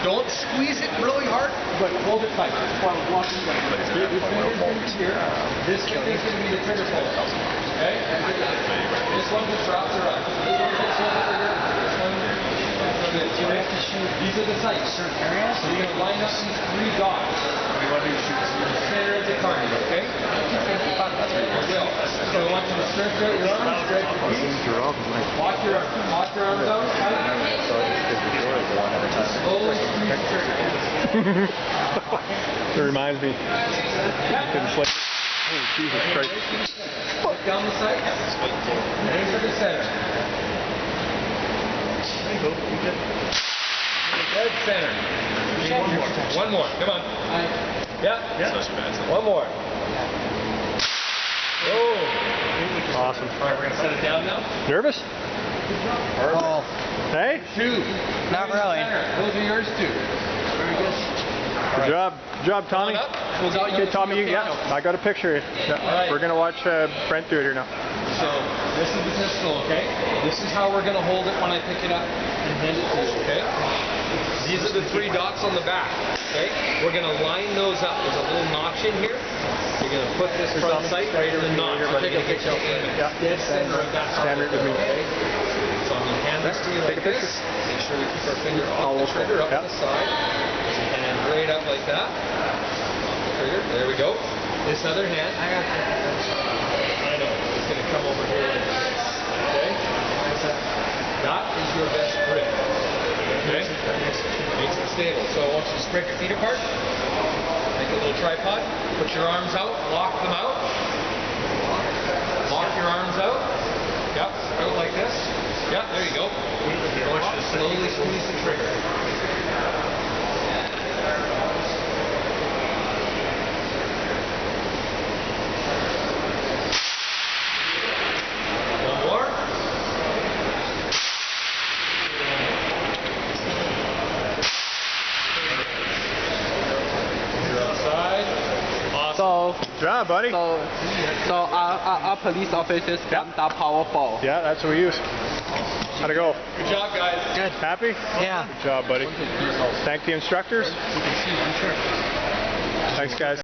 Don't squeeze it really hard, but hold it tight. While walking down. This finger's going to be here. This finger's going to be the trigger pull. Okay? This one just drops her up. This one gets over trigger. This one from this. You have to shoot. These are the sights. Certain areas. So you're going to line up these 3 dots. You want to shoot the center of the target, okay? So I want you to stretch out your arms, stretch your feet. Lock your arms out. Slowly squeeze the trigger. It reminds me. Oh, Jesus Christ. Down the sight. Into the center. Dead center. One more. Come on. Yeah. One more. Oh. Awesome. All right, we're going to set it down now. Nervous? Oh. Hey? 2. Not really. Those are yours too. Very good. Good job. Good job, Tommy. Okay, Tommy, I got a picture. Right. We're going to watch Brent do it here now. So, this is the pistol, okay? This is how we're going to hold it when I pick it up and hand it to you, okay? These are the 3 dots on the back, okay? We're going to line those up. There's a little notch in here. You're going to put this front sight right in the notch. You're going to get you dead center of that Stand right with me. Okay? So I'm going to hand this to you like this. Make sure we keep our finger off the trigger, up the side. And right up like that. Off the trigger. There we go. This other hand. I know. It's going to come over here like this. Okay? That is your best grip. Okay? Makes it stable. So I want you to spread your feet apart. Make a little tripod. Put your arms out. Lock them out. Lock your arms out. Yep. Out like this. Yep. There you go. I want you to slowly squeeze the trigger. So, Good job, buddy. so our police officers got that powerful. Yeah, that's what we use. How'd it go? Good job, guys. Good. Happy? Yeah. Good job, buddy. Thank the instructors. Thanks, guys.